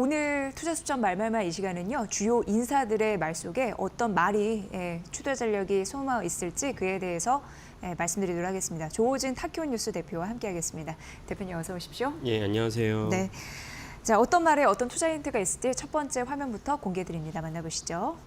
오늘 투자수첩 말말말 이 시간은요. 주요 인사들의 말 속에 어떤 말이 투자 전략이 소모하 있을지 그에 대해서 말씀드리도록 하겠습니다. 조호진 타키온 뉴스 대표와 함께하겠습니다. 대표님 어서 오십시오. 예, 안녕하세요. 네. 자, 어떤 말에 어떤 투자 힌트가 있을지 첫 번째 화면부터 공개드립니다. 만나보시죠.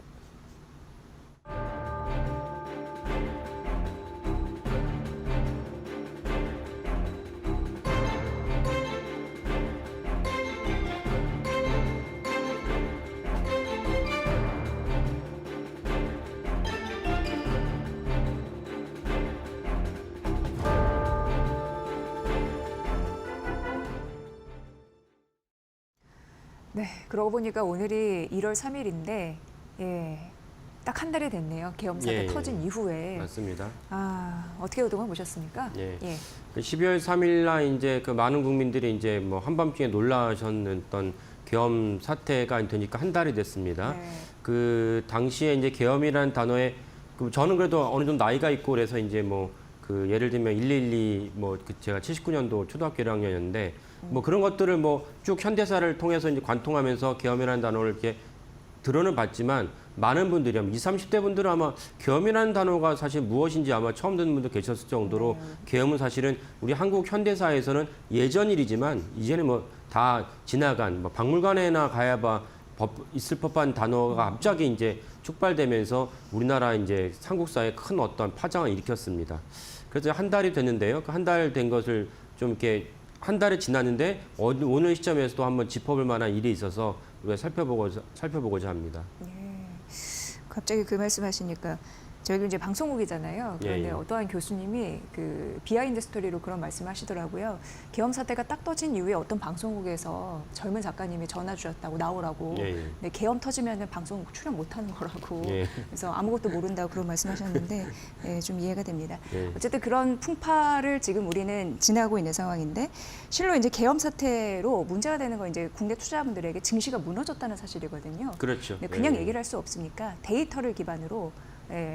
네, 그러고 보니까 오늘이 1월 3일인데 딱 한 달이 됐네요. 계엄 사태 터진 이후에. 맞습니다. 어떻게 그동안 보셨습니까? 예. 12월 3일 날 이제 그 많은 국민들이 이제 뭐 한밤중에 놀라셨던 계엄 사태가 되니까 한 달이 됐습니다. 네. 그 당시에 이제 계엄이라는 단어에 저는 그래도 어느 정도 나이가 있고 그래서 이제 뭐 그 예를 들면 112 제가 79년도 초등학교 1학년이었는데 뭐 그런 것들을 뭐 쭉 현대사를 통해서 이제 관통하면서 계엄이라는 단어를 이렇게 들어는 봤지만 많은 분들이 20, 30대 분들은 아마 계엄이라는 단어가 사실 무엇인지 아마 처음 듣는 분도 계셨을 정도로 계엄은 사실은 우리 한국 현대사에서는 예전 일이지만 이제는 뭐 다 지나간 박물관에나 가야 있을 법한 단어가 갑자기 이제 촉발되면서 우리나라 이제 삼국사에 큰 어떤 파장을 일으켰습니다. 그래서 한 달이 됐는데요. 그 한 달 된 것을 좀 이렇게 한 달이 지났는데 오늘 시점에서 또 한번 짚어볼 만한 일이 있어서 우리가 살펴보고자 합니다. 갑자기 그 말씀하시니까 저희도 이제 방송국이잖아요. 그런데 어떠한 교수님이 그 비하인드 스토리로 그런 말씀하시더라고요. 계엄 사태가 딱 터진 이후에 어떤 방송국에서 젊은 작가님이 전화 주셨다고 나오라고. 근데 계엄 터지면 방송국 출연 못하는 거라고. 그래서 아무것도 모른다고 그런 말씀하셨는데 좀 이해가 됩니다. 어쨌든 그런 풍파를 지금 우리는 지나고 있는 상황인데 실로 이제 계엄 사태로 문제가 되는 건 이제 국내 투자자분들에게 증시가 무너졌다는 사실이거든요. 그렇죠. 근데 그냥 얘기를 할 수 없으니까 데이터를 기반으로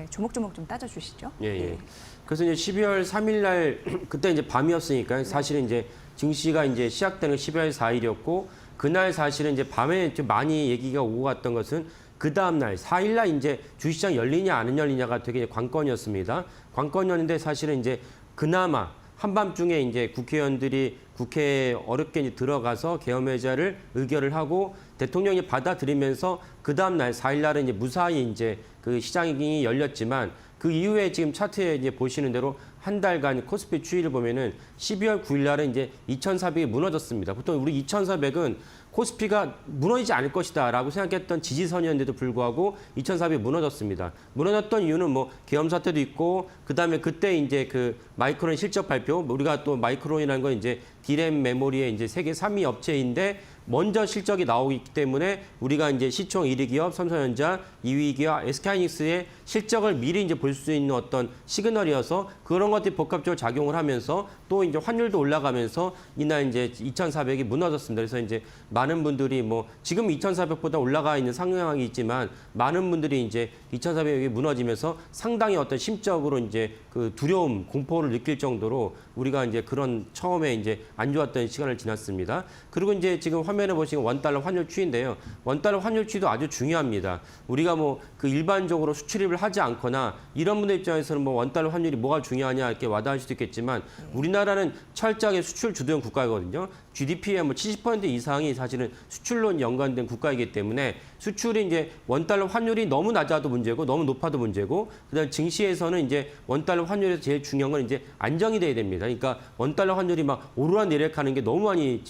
조목조목 좀 따져주시죠. 그래서 이제 12월 3일 날 그때 이제 밤이었으니까 사실은 이제 증시가 이제 시작되는 12월 4일이었고 그날 사실은 이제 밤에 좀 많이 얘기가 오고 갔던 것은 그 다음 날 4일 날 이제 주식시장 열리냐 안 열리냐가 되게 관건이었습니다. 관건이었는데 사실은 이제 그나마 한밤중에 이제 국회의원들이 국회에 어렵게 이제 들어가서 계엄 해제를 의결을 하고 대통령이 받아들이면서 그 다음 날 4일 날은 이제 무사히 이제 그 시장이 열렸지만 그 이후에 지금 차트에 이제 보시는 대로 한 달간 코스피 추이를 보면은 12월 9일 날은 이제 2,400이 무너졌습니다. 보통 우리 2,400은 코스피가 무너지지 않을 것이다라고 생각했던 지지선이었는데도 불구하고 2,400이 무너졌습니다. 무너졌던 이유는 뭐 계엄 사태도 있고 그다음에 그때 이제 그 마이크론 실적 발표 우리가 또 마이크론이라는 건 이제 디램 메모리의 이제 세계 3위 업체인데 먼저 실적이 나오기 때문에 우리가 이제 시총 1위 기업 삼성전자, 2위 기업 SK하이닉스의 실적을 미리 이제 볼 수 있는 어떤 시그널이어서 그런 것들이 복합적으로 작용을 하면서 또 이제 환율도 올라가면서 이날 이제 2,400이 무너졌습니다. 그래서 이제 많은 분들이 뭐 지금 2,400보다 올라가 있는 상황이 있지만 많은 분들이 이제 2,400이 무너지면서 상당히 어떤 심적으로 이제 그 두려움, 공포를 느낄 정도로 우리가 이제 그런 처음에 이제 안 좋았던 시간을 지났습니다. 그리고 이제 지금 화면에 보시면 원달러 환율 추이인데요. 원달러 환율 추이도 아주 중요합니다. 우리가 뭐 그 일반적으로 수출입을 하지 않거나 이런 분들 입장에서는 뭐 원달러 환율이 뭐가 중요하냐 이렇게 와닿을 수도 있겠지만 우리나라는 철저하게 수출 주도형 국가이거든요. GDP의 뭐 70% 이상이 사실은 수출로 연관된 국가이기 때문에 수출이 이제 원달러 환율이 너무 낮아도 문제고 너무 높아도 문제고 그다음 증시에서는 이제 원달러 환율에서 제일 중요한 건 이제 안정이 돼야 됩니다. 그러니까 원달러 환율이 막 오르락내리락하는 게 너무 많이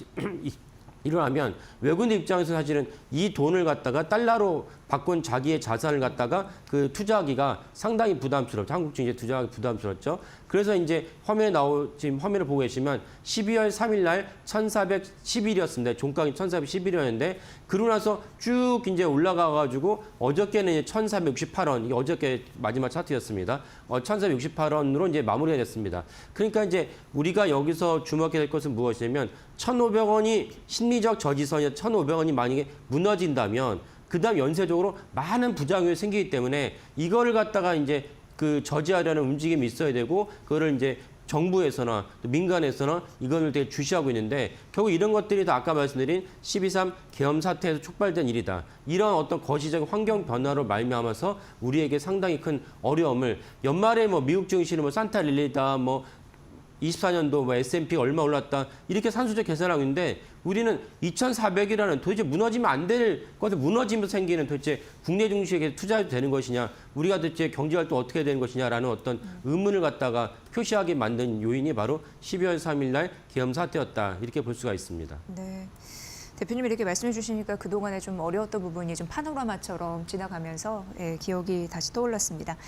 일어나면 외국인 입장에서 사실은 이 돈을 갖다가 달러로 바꾼 자기의 자산을 갖다가 그 투자하기가 상당히 부담스럽죠. 한국 증시에 투자하기 부담스럽죠. 그래서 이제 지금 화면을 보고 계시면 12월 3일 날 1,411이었습니다. 종가가 1,411이었는데 그러고 나서 쭉 이제 올라가가지고 어저께는 이제 1,468원, 이게 어저께 마지막 차트였습니다. 1,468원으로 이제 마무리가 됐습니다. 그러니까 이제 우리가 여기서 주목해야 될 것은 무엇이냐면 1,500원이 심리적 저지선이 1,500원이 만약에 무너진다면 그다음 연쇄적으로 많은 부작용이 생기기 때문에 이거를 갖다가 이제 그 저지하려는 움직임이 있어야 되고 그거를 이제 정부에서나 또 민간에서나 이거를 되게 주시하고 있는데 결국 이런 것들이 다 아까 말씀드린 12.3 계엄 사태에서 촉발된 일이다. 이런 어떤 거시적인 환경 변화로 말미암아서 우리에게 상당히 큰 어려움을 연말에 뭐 미국 증시는 뭐 산타릴리다 뭐 24년도 뭐 S&P가 얼마 올랐다 이렇게 산수적 계산하고 있는데 우리는 2,400이라는 도대체 무너지면 안 될 것을 무너지면서 생기는 도대체 국내 증시에 투자해도 되는 것이냐 우리가 도대체 경제활동 어떻게 해야 되는 것이냐라는 어떤 의문을 갖다가 표시하게 만든 요인이 바로 12월 3일 날 계엄 사태였다 이렇게 볼 수가 있습니다. 네. 대표님이 이렇게 말씀해 주시니까 그동안에 좀 어려웠던 부분이 좀 파노라마처럼 지나가면서 기억이 다시 떠올랐습니다.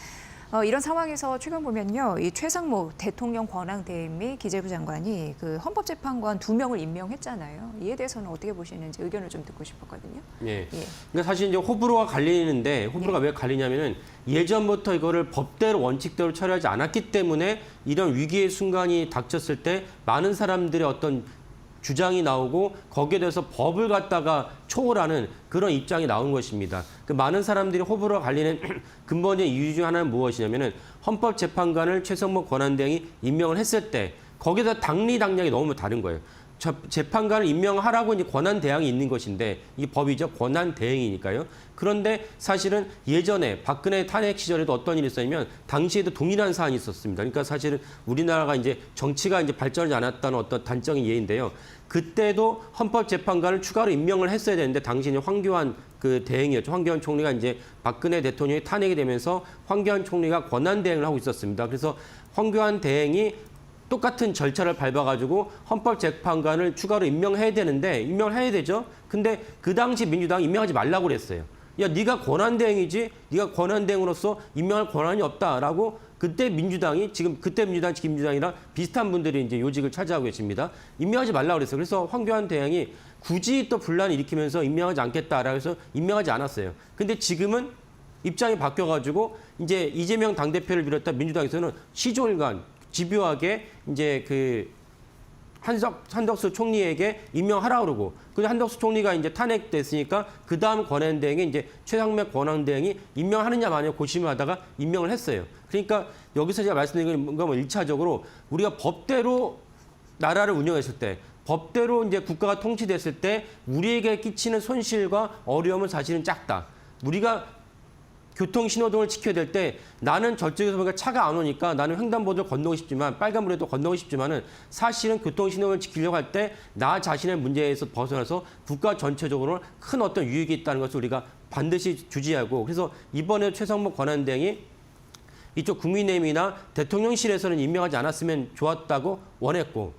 이런 상황에서 최근 보면요, 이 최상목 대통령 권한대행 및 기재부 장관이 그 헌법재판관 2명을 임명했잖아요. 이에 대해서는 어떻게 보시는지 의견을 좀 듣고 싶었거든요. 예. 그러니까 사실 이제 호불호가 갈리는데 호불호가 왜 갈리냐면은 예전부터 이거를 법대로 원칙대로 처리하지 않았기 때문에 이런 위기의 순간이 닥쳤을 때 많은 사람들의 어떤 주장이 나오고 거기에 대해서 법을 갖다가 초월하는 그런 입장이 나온 것입니다. 그 많은 사람들이 호불호가 갈리는 근본적인 이유 중 하나는 무엇이냐면은 헌법재판관을 최상목 권한대행이 임명을 했을 때 거기서 당리당략이 너무 다른 거예요. 재판관을 임명하라고 이제 권한 대항이 있는 것인데 이 법이죠. 권한 대행이니까요. 그런데 사실은 예전에 박근혜 탄핵 시절에도 어떤 일이 있었냐면 당시에도 동일한 사안이 있었습니다. 그러니까 사실은 우리나라가 이제 정치가 이제 발전하지 않았다는 어떤 단적인 예인데요. 그때도 헌법재판관을 추가로 임명을 했어야 되는데 당시에 황교안 그 대행이었죠. 황교안 총리가 이제 박근혜 대통령이 탄핵이 되면서 황교안 총리가 권한 대행을 하고 있었습니다. 그래서 황교안 대행이 똑같은 절차를 밟아가지고 헌법재판관을 추가로 임명해야 되는데 임명을 해야 되죠. 근데 그 당시 민주당이 임명하지 말라고 그랬어요. 야, 네가 권한대행이지, 네가 권한대행으로서 임명할 권한이 없다라고 그때 민주당이 지금 그때 민주당 지금 민주당이랑 비슷한 분들이 이제 요직을 차지하고 계십니다. 임명하지 말라고 그랬어요. 그래서 황교안 대행이 굳이 또 분란을 일으키면서 임명하지 않겠다라고 해서 임명하지 않았어요. 근데 지금은 입장이 바뀌어가지고 이제 이재명 당대표를 비롯한 민주당에서는 시종일관 집요하게 이제 그 한덕수 총리에게 임명하라 그러고 근데 한덕수 총리가 이제 탄핵됐으니까 그 다음 권한대행에 이제 최상목 권한대행이 임명하느냐 마느냐 고심을 하다가 임명을 했어요. 그러니까 여기서 제가 말씀드린 건 뭐 1차적으로 우리가 법대로 나라를 운영했을 때 법대로 이제 국가가 통치됐을 때 우리에게 끼치는 손실과 어려움은 사실은 작다. 우리가 교통 신호등을 지켜야 될 때 나는 저쪽에서 보니까 차가 안 오니까 나는 횡단보도를 건너고 싶지만 빨간불에도 건너고 싶지만은 사실은 교통 신호를 지키려고 할 때 나 자신의 문제에서 벗어나서 국가 전체적으로 큰 어떤 유익이 있다는 것을 우리가 반드시 주지하고 그래서 이번에 최상목 권한대행이 이쪽 국민의힘이나 대통령실에서는 임명하지 않았으면 좋았다고 원했고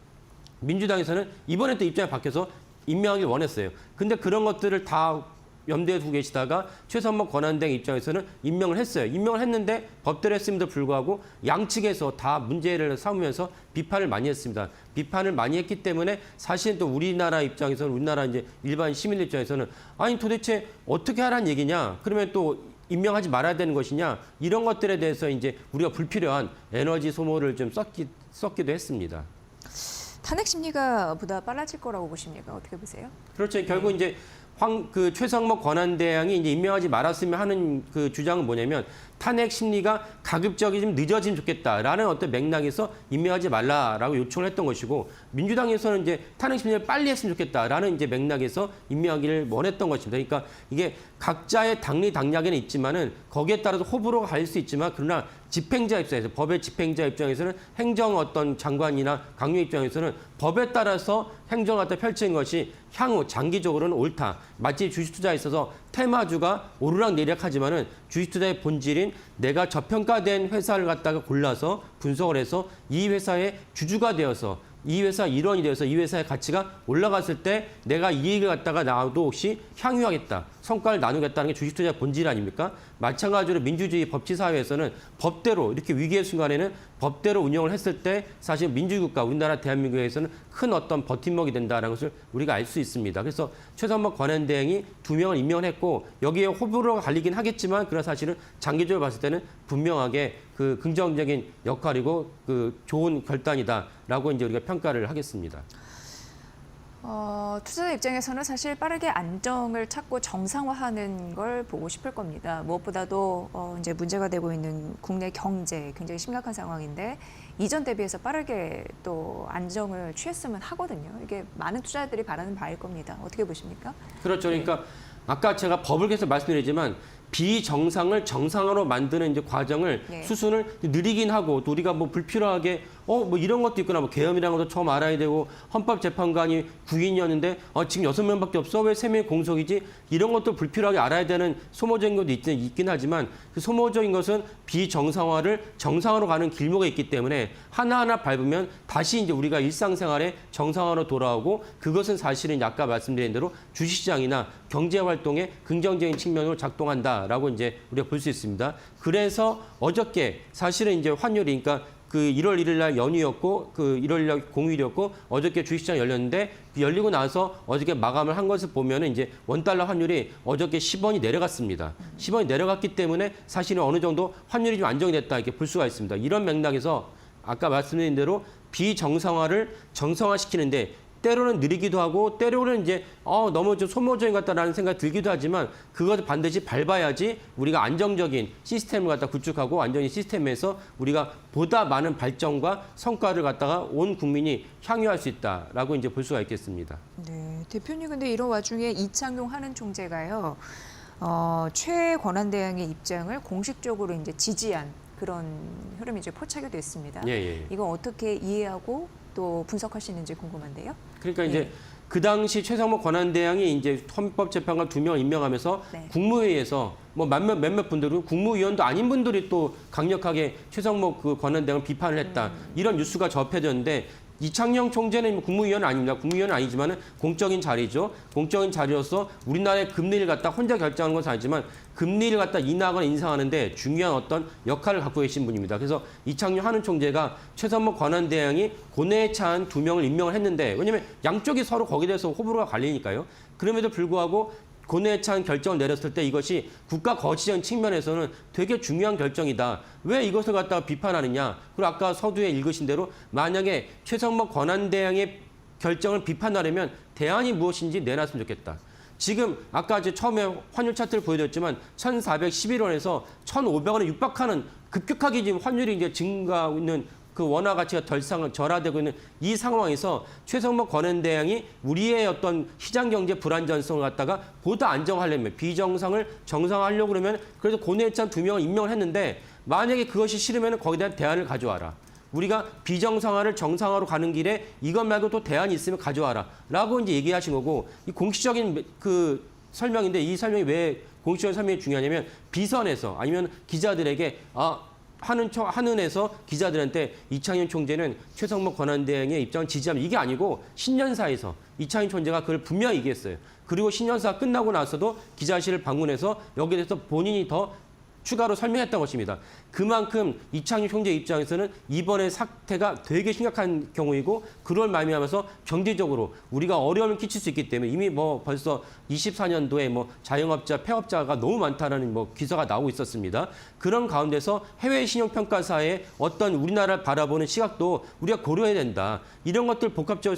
민주당에서는 이번에 또 입장이 바뀌어서 임명하길 원했어요. 근데 그런 것들을 다 염두에 두고 계시다가 최상목 권한대행 입장에서는 임명을 했어요. 임명을 했는데 법대로 했음에도 불구하고 양측에서 다 문제를 삼으면서 비판을 많이 했습니다. 비판을 많이 했기 때문에 사실은 또 우리나라 입장에서는 우리나라 이제 일반 시민들 입장에서는 아니 도대체 어떻게 하라는 얘기냐? 그러면 또 임명하지 말아야 되는 것이냐? 이런 것들에 대해서 이제 우리가 불필요한 에너지 소모를 좀 썼기도 했습니다. 탄핵 심리가 보다 빨라질 거라고 보십니까? 어떻게 보세요? 그렇죠. 결국 이제 그 최상목 권한대행이 이제 임명하지 말았으면 하는 그 주장은 뭐냐면 탄핵 심리가 가급적이 좀 늦어지면 좋겠다라는 어떤 맥락에서 임명하지 말라라고 요청을 했던 것이고 민주당에서는 이제 탄핵 심리를 빨리 했으면 좋겠다라는 이제 맥락에서 임명하기를 원했던 것입니다. 그러니까 이게 각자의 당리당략에는 있지만은 거기에 따라서 호불호가 갈릴 수 있지만 그러나 집행자 입장에서 법의 집행자 입장에서는 행정 어떤 장관이나 강요 입장에서는 법에 따라서 행정을 갖다 펼치는 것이 향후 장기적으로는 옳다. 마치 주식투자에 있어서 테마주가 오르락내리락하지만은 주식투자의 본질인 내가 저평가된 회사를 갖다가 골라서 분석을 해서 이 회사의 주주가 되어서 이 회사 일원이 되어서 이 회사의 가치가 올라갔을 때 내가 이익을 갖다가 나도 혹시 향유하겠다. 성과를 나누겠다는 게 주식투자의 본질 아닙니까? 마찬가지로 민주주의 법치사회에서는 법대로 이렇게 위기의 순간에는 법대로 운영을 했을 때 사실 민주국가 우리나라 대한민국에서는 큰 어떤 버팀목이 된다는 것을 우리가 알 수 있습니다. 그래서 최상목 권한대행이 2명을 임명을 했고 여기에 호불호가 갈리긴 하겠지만 그러나 사실은 장기적으로 봤을 때는 분명하게 그 긍정적인 역할이고 그 좋은 결단이다라고 이제 우리가 평가를 하겠습니다. 투자자 입장에서는 사실 빠르게 안정을 찾고 정상화하는 걸 보고 싶을 겁니다. 무엇보다도 이제 문제가 되고 있는 국내 경제 굉장히 심각한 상황인데 이전 대비해서 빠르게 또 안정을 취했으면 하거든요. 이게 많은 투자자들이 바라는 바일 겁니다. 어떻게 보십니까? 그렇죠. 그러니까 아까 제가 법을 계속 말씀드리지만 비정상을 정상으로 만드는 이제 과정을 예. 수순을 느리긴 하고 또 우리가 뭐 불필요하게 뭐 이런 것도 있구나 뭐 계엄이라는 것도 처음 알아야 되고 헌법재판관이 9인이었는데 지금 6명밖에 없어 왜 3명이 공석이지 이런 것도 불필요하게 알아야 되는 소모적인 것도 있긴 하지만 그 소모적인 것은 비정상화를 정상으로 가는 길목에 있기 때문에 하나하나 밟으면 다시 이제 우리가 일상생활에 정상화로 돌아오고 그것은 사실은 아까 말씀드린 대로 주식시장이나 경제활동에 긍정적인 측면으로 작동한다라고 이제 우리가 볼 수 있습니다. 그래서 어저께 사실은 이제 환율이 그러니까 그 1월 1일 날 연휴였고 그 1월 1일 날 공휴일이었고 어저께 주식시장 열렸는데 열리고 나서 어저께 마감을 한 것을 보면은 이제 원달러 환율이 어저께 10원이 내려갔습니다. 10원이 내려갔기 때문에 사실은 어느 정도 환율이 좀 안정이 됐다 이렇게 볼 수가 있습니다. 이런 맥락에서 아까 말씀드린 대로 비정상화를 정상화시키는데 때로는 느리기도 하고 때로는 이제 너무 좀 소모적인 것 같다라는 생각이 들기도 하지만 그것을 반드시 밟아야지 우리가 안정적인 시스템을 갖다 구축하고 안정적인 시스템에서 우리가 보다 많은 발전과 성과를 갖다가 온 국민이 향유할 수 있다라고 이제 볼 수가 있겠습니다. 네, 대표님 근데 이런 와중에 이창용 한은 총재가요. 최 권한대행의 입장을 공식적으로 이제 지지한 그런 흐름이 이제 포착이 됐습니다. 예. 이거 어떻게 이해하고 또 분석하시는지 궁금한데요. 그러니까 이제 예. 그 당시 최상목 권한대행이 이제 헌법재판관 2명을 임명하면서 네. 국무회의에서 뭐 몇몇 분들은 국무위원도 아닌 분들이 또 강력하게 최상목 그 권한대행을 비판을 했다. 이런 뉴스가 접해졌는데 이창용 총재는 뭐 국무위원은 아닙니다. 국무위원은 아니지만은 공적인 자리죠. 공적인 자리로서 우리나라의 금리를 갖다 혼자 결정하는 것은 아니지만 금리를 갖다 인하하거나 인상하는데 중요한 어떤 역할을 갖고 계신 분입니다. 그래서 이창용 한은 총재가 최선목 권한대행이 고뇌에 차한 2명을 임명을 했는데 왜냐하면 양쪽이 서로 거기에 대해서 호불호가 갈리니까요. 그럼에도 불구하고 고뇌에 찬 결정을 내렸을 때 이것이 국가 거시적인 측면에서는 되게 중요한 결정이다. 왜 이것을 갖다가 비판하느냐. 그리고 아까 서두에 읽으신 대로 만약에 최성목 권한대행의 결정을 비판하려면 대안이 무엇인지 내놨으면 좋겠다. 지금 아까 이제 처음에 환율 차트를 보여드렸지만 1,411원에서 1,500원에 육박하는 급격하게 지금 환율이 이제 증가하고 있는 그 원화 가치가 절하되고 있는 이 상황에서 최성목 권한대행이 우리의 어떤 시장 경제 불안전성을 갖다가 보다 안정하려면 비정상을 정상화하려고 그러면 그래서 고뇌에 찬 2명을 임명을 했는데 만약에 그것이 싫으면 거기에 대한 대안을 가져와라. 우리가 비정상화를 정상화로 가는 길에 이것 말고 또 대안이 있으면 가져와라. 라고 이제 얘기하신 거고 이 공식적인 그 설명인데 이 설명이 왜 공식적인 설명이 중요하냐면 비선에서 아니면 기자들에게 한은에서 기자들한테 이창용 총재는 최성목 권한대행의 입장을 지지하면 이게 아니고 신년사에서 이창용 총재가 그걸 분명히 얘기했어요. 그리고 신년사 끝나고 나서도 기자실을 방문해서 여기에 대해서 본인이 더 추가로 설명했던 것입니다. 그만큼 이창용 총재 입장에서는 이번의 사태가 되게 심각한 경우이고 그걸 말미암아서 경제적으로 우리가 어려움을 끼칠 수 있기 때문에 이미 뭐 벌써 24년도에 뭐 자영업자, 폐업자가 너무 많다라는 뭐 기사가 나오고 있었습니다. 그런 가운데서 해외 신용평가사의 어떤 우리나라를 바라보는 시각도 우리가 고려해야 된다. 이런 것들 복합적으로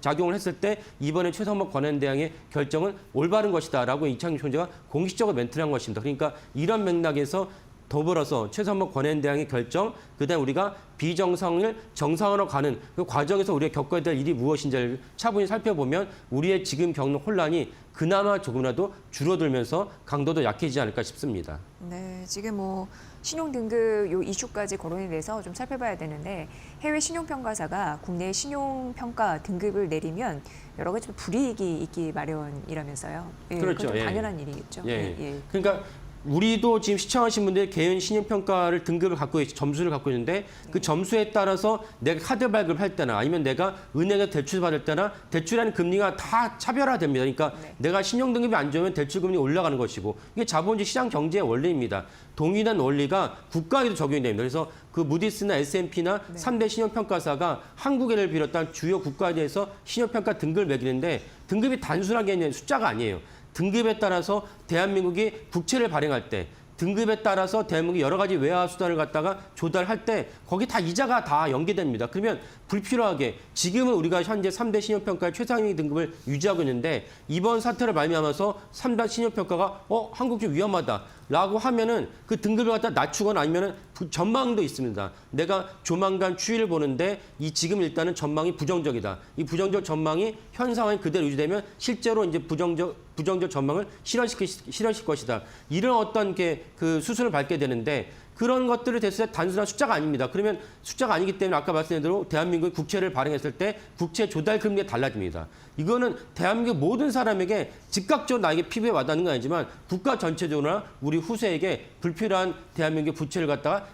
작용을 했을 때 이번에 최성목 권한대행의 결정은 올바른 것이다라고 이창용 총재가 공식적으로 멘트를 한 것입니다. 그러니까 이런 맥락에서 더불어서 최성목 권한대행의 결정, 그다음에 우리가 비정상을 정상으로 가는 그 과정에서 우리가 겪어야 될 일이 무엇인지를 차분히 살펴보면 우리의 지금 겪는 혼란이 그나마 조금이라도 줄어들면서 강도도 약해지지 않을까 싶습니다. 네, 지금 뭐 신용 등급 요 이슈까지 거론이 돼서 좀 살펴봐야 되는데 해외 신용평가사가 국내 신용평가 등급을 내리면 여러 가지 불이익이 있기 마련이라면서요. 예, 그렇죠. 그건 좀 예. 당연한 일이겠죠. 예. 그러니까 우리도 지금 시청하신 분들 개인 신용평가를 등급을 갖고 점수를 갖고 있는데 그 점수에 따라서 내가 카드 발급할 때나 아니면 내가 은행에 대출 받을 때나 대출하는 금리가 다 차별화됩니다. 그러니까 내가 신용 등급이 안 좋으면 대출 금리 올라가는 것이고 이게 자본주의 시장 경제의 원리입니다. 동일한 원리가 국가에도 적용이 됩니다. 그래서 그 무디스나 S&P나 3대 신용평가사가 한국을 비롯한 주요 국가에 대해서 신용평가 등급을 매기는데 등급이 단순하게 있는 숫자가 아니에요. 등급에 따라서 대한민국이 국채를 발행할 때 등급에 따라서 대한민국이 여러 가지 외화 수단을 갖다가 조달할 때 거기 다 이자가 다 연계됩니다. 그러면 불필요하게 지금은 우리가 현재 3대 신용평가의 최상위 등급을 유지하고 있는데 이번 사태를 말미암아서 3대 신용평가가 한국 좀 위험하다라고 하면은 그 등급을 갖다 낮추거나 아니면은 전망도 있습니다. 내가 조만간 추이를 보는데 이 지금 일단은 전망이 부정적이다. 이 부정적 전망이 현 상황이 그대로 유지되면 실제로 이제 부정적 전망을 실현시킬 것이다. 이런 어떤 그 수순을 밟게 되는데 그런 것들을 됐을 때 단순한 숫자가 아닙니다. 그러면 숫자가 아니기 때문에 아까 말씀드린 대로 대한민국이 국채를 발행했을 때 국채 조달 금리가 달라집니다. 이거는 대한민국 모든 사람에게 즉각적으로 나에게 피부에 와닿는 건 아니지만 국가 전체적으로나 우리 후세에게 불필요한 대한민국의 부채를 갖다가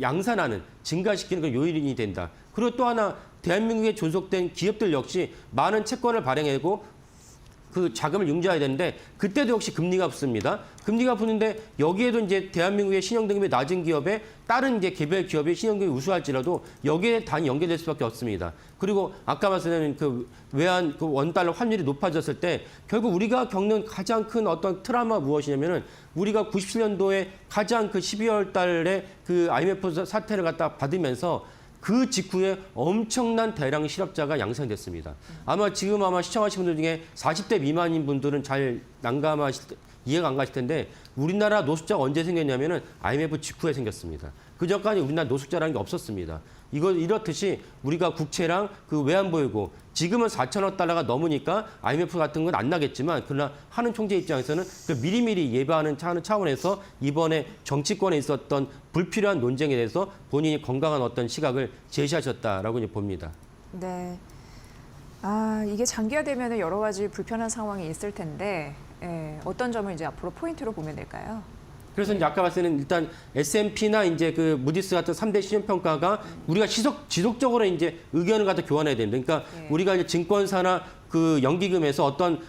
양산하는, 증가시키는 그 요인이 된다. 그리고 또 하나 대한민국에 존속된 기업들 역시 많은 채권을 발행하고 그 자금을 융자해야 되는데 그때도 역시 금리가 붙습니다. 금리가 붙는데 여기에도 이제 대한민국의 신용등급이 낮은 기업에 다른 이제 개별 기업의 신용등급이 우수할지라도 여기에 단위 연계될 수밖에 없습니다. 그리고 아까 말씀드린 그 외환 그 원달러 환율이 높아졌을 때 결국 우리가 겪는 가장 큰 어떤 트라우마 무엇이냐면은 우리가 97년도에 가장 그 12월 달에 그 IMF 사태를 갖다 받으면서 그 직후에 엄청난 대량 실업자가 양산됐습니다. 아마 지금 시청하시는 분들 중에 40대 미만인 분들은 잘 이해가 안 가실 텐데 우리나라 노숙자가 언제 생겼냐면은 IMF 직후에 생겼습니다. 그 전까지 우리나라 노숙자라는 게 없었습니다. 이렇듯이 우리가 국채랑 그 외환보유고 지금은 4천억 달러가 넘으니까 IMF 같은 건 안 나겠지만 그러나 하는 총재 입장에서는 그 미리미리 예방하는 차원에서 이번에 정치권에 있었던 불필요한 논쟁에 대해서 본인이 건강한 어떤 시각을 제시하셨다라고 이제 봅니다. 네. 이게 장기화되면 여러 가지 불편한 상황이 있을 텐데 어떤 점을 이제 앞으로 포인트로 보면 될까요? 그래서 이제 아까 봤을 때는 일단 S&P나 이제 그 무디스 같은 3대 신용평가가 우리가 지속적으로 이제 의견을 갖다 교환해야 됩니다. 그러니까 우리가 이제 증권사나 그 연기금에서 어떤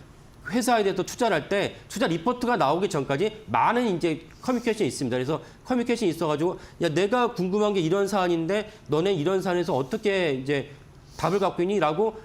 회사에 대해서 투자를 할 때 투자 리포트가 나오기 전까지 많은 이제 커뮤니케이션이 있습니다. 그래서 커뮤니케이션이 있어가지고 야 내가 궁금한 게 이런 사안인데 너네 이런 사안에서 어떻게 이제 답을 갖고 있니?라고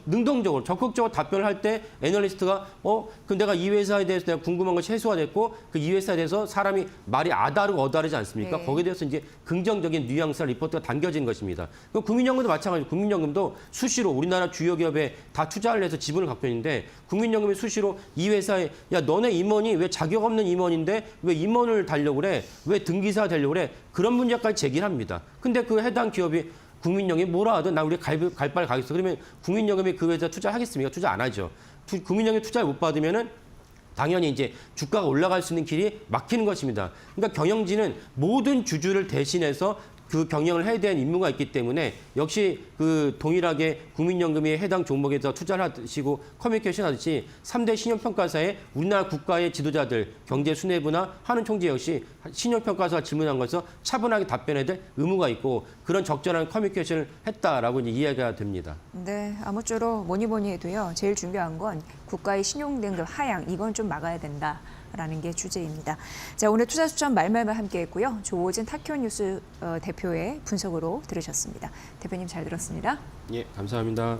능동적으로 적극적으로 답변을 할 때 애널리스트가 그럼 내가 이 회사에 대해서 내가 궁금한 것이 해소가 됐고 그 이 회사에 대해서 사람이 말이 아다르고 어다르지 않습니까? 네. 거기에 대해서 이제 긍정적인 뉘앙스나 리포트가 담겨진 것입니다. 그 국민연금도 마찬가지로 국민연금도 수시로 우리나라 주요 기업에 다 투자를 해서 지분을 갖고 있는데 국민연금이 수시로 이 회사에 야 너네 임원이 왜 자격 없는 임원인데 왜 임원을 달려고 그래? 왜 등기사 되려고 그래? 그런 문제까지 제기를 합니다. 근데 그 해당 기업이 국민연금이 뭐라 하든 나 우리 갈 바를 가겠어. 그러면 국민연금이 그 회사 투자하겠습니까? 투자 안 하죠. 국민연금이 투자를 못 받으면은 당연히 이제 주가가 올라갈 수 있는 길이 막히는 것입니다. 그러니까 경영진은 모든 주주를 대신해서 그 경영을 해야 되는 임무가 있기 때문에 역시 그 동일하게 국민연금이 해당 종목에서 투자를 하시고 커뮤니케이션 하듯이 3대 신용평가사에 우리나라 국가의 지도자들, 경제수뇌부나 하는 총재 역시 신용평가사가 질문한 것에서 차분하게 답변해야 될 의무가 있고 그런 적절한 커뮤니케이션을 했다라고 이제 이해가 됩니다. 네, 아무쪼록 뭐니 해도요. 제일 중요한 건 국가의 신용등급 하향, 이건 좀 막아야 된다라는 게 주제입니다. 자, 오늘 투자수첩 말말말 함께했고요. 조호진 타키오뉴스 대표의 분석으로 들으셨습니다. 대표님 잘 들었습니다. 예, 감사합니다.